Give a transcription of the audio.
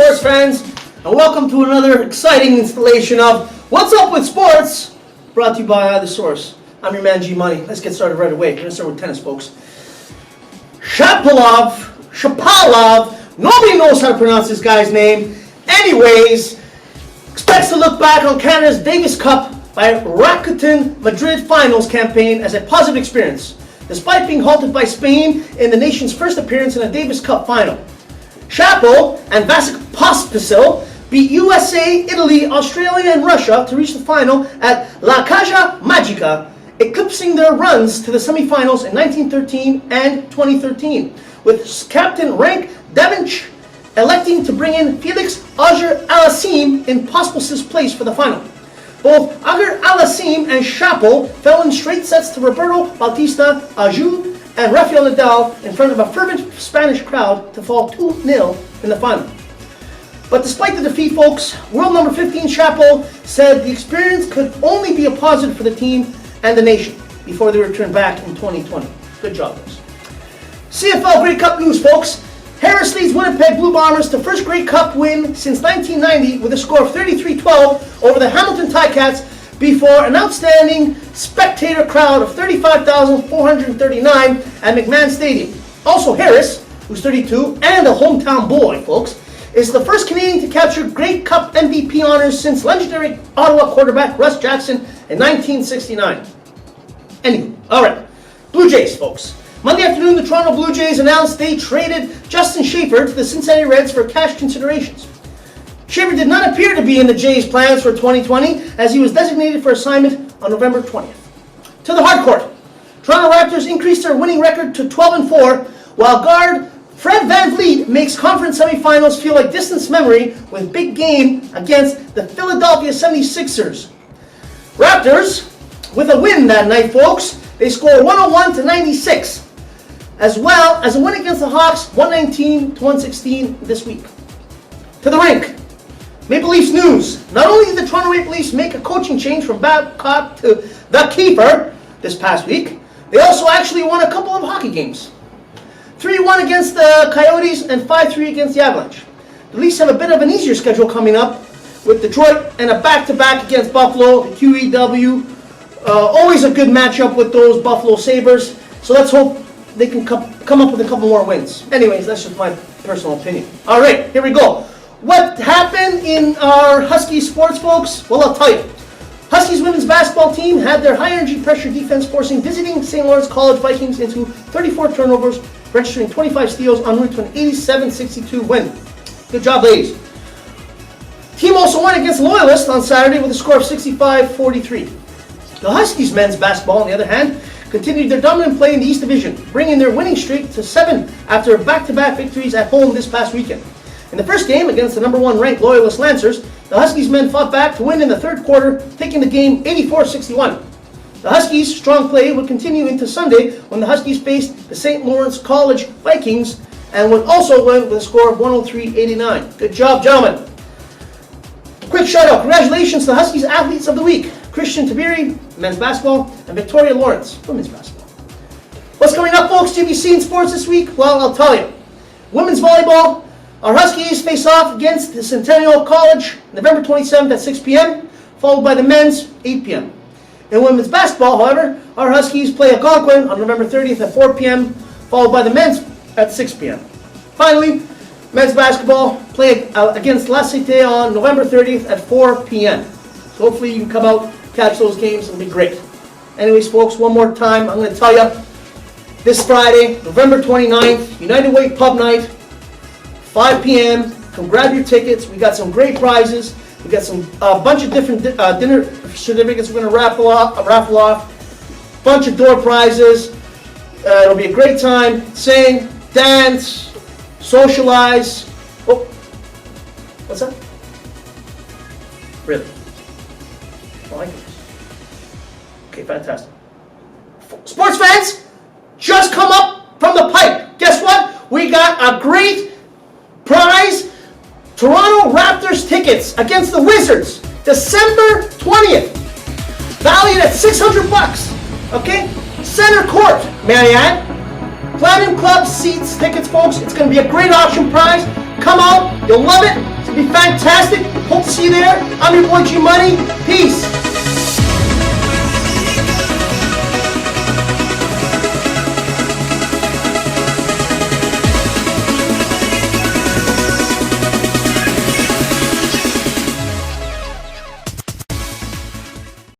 sports fans, and welcome to another exciting installation of What's Up with Sports, brought to you by The Source. I'm your man G-Money. Let's get started right away. We're going to start with tennis, folks. Shapovalov, nobody knows how to pronounce this guy's name. Anyways, expects to look back on Canada's Davis Cup by Rakuten Madrid finals campaign as a positive experience, despite being halted by Spain in the nation's first appearance in a Davis Cup final. Chapo and Vasek Pospisil beat USA, Italy, Australia, and Russia to reach the final at La Caja Magica, eclipsing their runs to the semifinals in 1913 and 2013, with captain Rank Davinch electing to bring in Felix Auger-Aliassime in Pospisil's place for the final. Both Auger-Aliassime and Chapo fell in straight sets to Roberto Bautista Agut and Rafael Nadal in front of a fervent Spanish crowd to fall 2-0 in the final. But despite the defeat, folks, world number 15 Chapo said the experience could only be a positive for the team and the nation before they return back in 2020. Good job, guys. CFL Grey Cup news, folks. Harris leads Winnipeg Blue Bombers to first Grey Cup win since 1990 with a score of 33-12 over the Hamilton Ticats before an outstanding spectator crowd of 35,439 at McMahon Stadium. Also, Harris, who's 32 and a hometown boy, folks, is the first Canadian to capture Grey Cup MVP honors since legendary Ottawa quarterback Russ Jackson in 1969. Anyway, all right, Blue Jays, folks. Monday afternoon, the Toronto Blue Jays announced they traded Justin Schaefer to the Cincinnati Reds for cash considerations. Schaefer did not appear to be in the Jays' plans for 2020 as he was designated for assignment on November 20th. To the hard court, Toronto Raptors increased their winning record to 12-4, while guard Fred VanVleet makes conference semifinals feel like distant memory with big game against the Philadelphia 76ers. Raptors, with a win that night, folks, they score 101-96, as well as a win against the Hawks, 119-116 this week. To the rink, Maple Leafs news. Not only did the Toronto Maple Leafs make a coaching change from Babcock to the keeper this past week, they also actually won a couple of hockey games. 3-1 against the Coyotes and 5-3 against the Avalanche. The Leafs have a bit of an easier schedule coming up with Detroit and a back-to-back against Buffalo, the QEW. Always a good matchup with those Buffalo Sabres, so let's hope they can come up with a couple more wins. Anyways, that's just my personal opinion. All right, here we go. What happened in our Huskies sports, folks? Well, I'll tell you. Huskies women's basketball team had their high-energy pressure defense forcing visiting St. Lawrence College Vikings into 34 turnovers, registering 25 steals en route to an 87-62 win. Good job, ladies. Team also won against Loyalists on Saturday with a score of 65-43. The Huskies men's basketball, on the other hand, continued their dominant play in the East Division, bringing their winning streak to 7 after back-to-back victories at home this past weekend. In the first game against the number 1 ranked Loyalist Lancers, the Huskies men fought back to win in the third quarter, taking the game 84-61. The Huskies' strong play would continue into Sunday when the Huskies faced the St. Lawrence College Vikings and would also win with a score of 103-89. Good job, gentlemen. Quick shout-out. Congratulations to the Huskies Athletes of the Week. Christian Tabiri, men's basketball, and Victoria Lawrence, women's basketball. What's coming up, folks, GBC in sports this week? Well, I'll tell you. Women's volleyball, our Huskies face off against the Centennial College November 27th at 6 p.m., followed by the men's 8 p.m. In women's basketball, however, our Huskies play Algonquin on November 30th at 4 p.m., followed by the men's at 6 p.m. Finally, men's basketball play against La Cité on November 30th at 4 p.m. So hopefully you can come out, catch those games, it'll be great. Anyways, folks, one more time, I'm going to tell you, this Friday, November 29th, United Way Pub Night, 5 p.m. Come grab your tickets. We got some great prizes. We got a bunch of different dinner certificates we're going to raffle off. Bunch of door prizes. It'll be a great time. Sing, dance, socialize. Oh, what's that? Really? I like it. Okay, fantastic. Sports fans, just come up from the pipe. Guess what? We got a great prize. Toronto Raptors tickets against the Wizards, December 20th, valued at $600. Okay, center court, may I add. Platinum Club seats, tickets, folks. It's going to be a great auction prize. Come out, you'll love it. It's going to be fantastic. Hope to see you there. I'm your boy G Money. Peace.